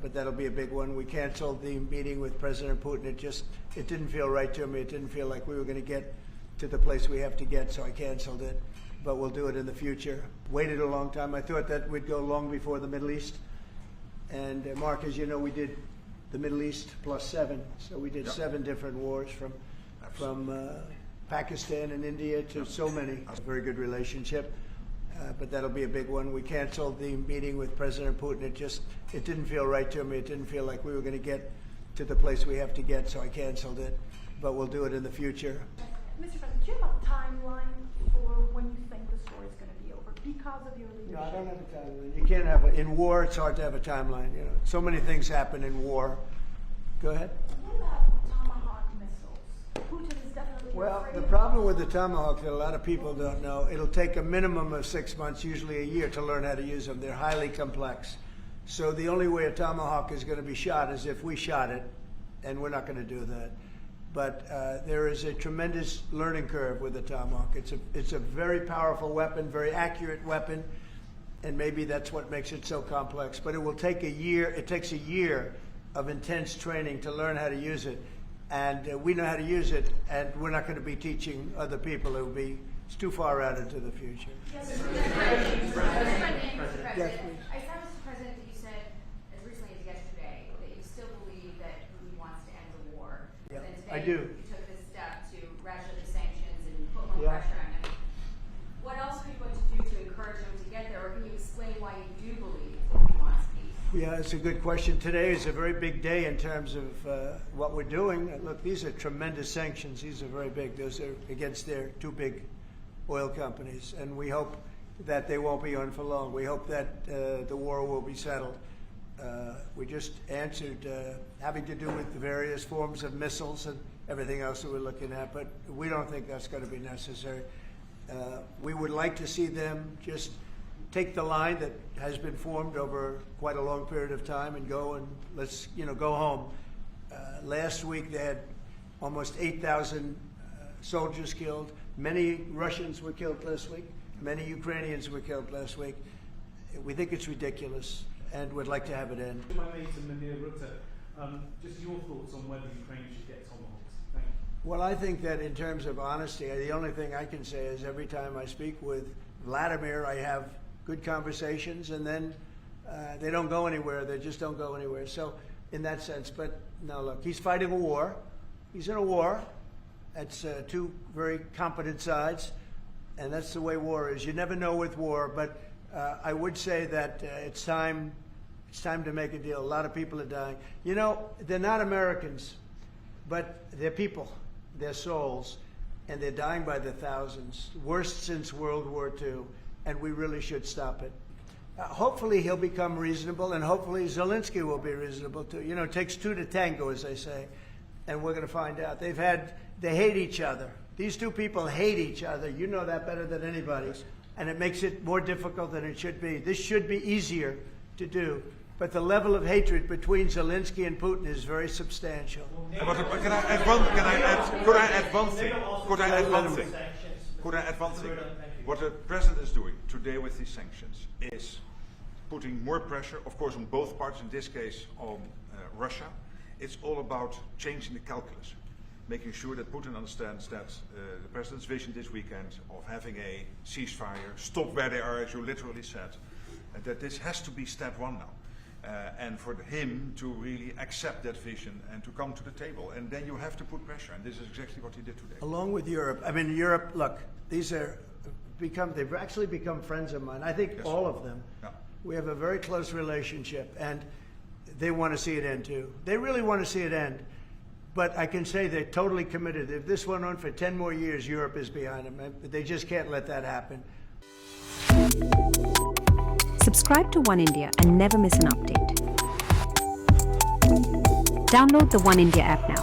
but that'll be a big one. We canceled the meeting with President Putin. It didn't feel right to me. It didn't feel like we were going to get to the place we have to get, so I canceled it. But we'll do it in the future. Waited a long time. I thought that we'd go long before the Middle East. And Mark, as you know, we did the Middle East +7. So we did 7 different wars from Pakistan and India to so many. A very good relationship. But that'll be a big one. We canceled the meeting with President Putin. It didn't feel right to me. It didn't feel like we were going to get to the place we have to get, so I canceled it. But we'll do it in the future. Mr. President, do you have a timeline for when you think the story is going to be over because of your leadership? No, I don't have a timeline. You can't have in war, it's hard to have a timeline. You know, so many things happen in war. Go ahead. What about Tomahawk missiles? Putin is definitely Well, afraid the of problem with the Tomahawk that a lot of people don't know, it'll take a minimum of 6 months, usually a year, to learn how to use them. They're highly complex. So the only way a Tomahawk is going to be shot is if we shot it, and we're not going to do that. But there is a tremendous learning curve with the Tomahawk. It's a very powerful weapon, very accurate weapon, and maybe that's what makes it so complex. But it will take a year. It takes a year of intense training to learn how to use it. And we know how to use it, and we're not going to be teaching other people. It's too far out into the future. Yes, Mr. President. Yes, please. I saw, Mr. President, that you said as recently as yesterday that you still believe that Putin wants to end the war. Yeah, And today I do. You took this step to ratchet up the sanctions and put more Yeah. pressure on him. What else are you going to do to encourage him to get there, or can you explain why you do believe he wants peace? Yeah, it's a good question. Today is a very big day in terms of what we're doing. Look, these are tremendous sanctions. These are very big. Those are against their 2 big oil companies. And we hope that they won't be on for long. We hope that the war will be settled. We just answered having to do with the various forms of missiles and everything else that we're looking at, but we don't think that's going to be necessary. We would like to see them just take the line that has been formed over quite a long period of time and go and let's go home. Last week they had almost 8,000 soldiers killed. Many Russians were killed last week. Many Ukrainians were killed last week. We think it's ridiculous and would like to have it end. My mate, Vladimir Putin, just your thoughts on whether Ukraine should get Tomahawks. Thank you. Well, I think that in terms of honesty, the only thing I can say is every time I speak with Vladimir, I have good conversations, and then they don't go anywhere. They just don't go anywhere. So in that sense, but no, look, he's fighting a war. He's in a war. That's 2 very competent sides, and that's the way war is. You never know with war, but I would say that it's time to make a deal. A lot of people are dying. You know, they're not Americans, but they're people. They're souls, and they're dying by the thousands, worst since World War II, and we really should stop it. Hopefully he'll become reasonable, and hopefully Zelensky will be reasonable too. You know, it takes 2 to tango, as they say, and we're going to find out. They hate each other. These 2 people hate each other. You know that better than anybody, and it makes it more difficult than it should be. This should be easier to do, but the level of hatred between Zelensky and Putin is very substantial. Could I add one thing? What the president is doing today with these sanctions is putting more pressure, of course, on both parties, in this case on Russia. It's all about changing the calculus, making sure that Putin understands that the president's vision this weekend of having a ceasefire, stop where they are, as you literally said, and that this has to be step 1 now. And for him to really accept that vision and to come to the table. And then you have to put pressure, and this is exactly what he did today. Along with Europe. I mean, Europe, look, they've actually become friends of mine. I think Yes. all of them. Yeah. We have a very close relationship, and they want to see it end too. They really want to see it end. But I can say they're totally committed. If this went on for 10 more years, Europe is behind them. They just can't let that happen. Subscribe to One India and never miss an update. Download the One India app now.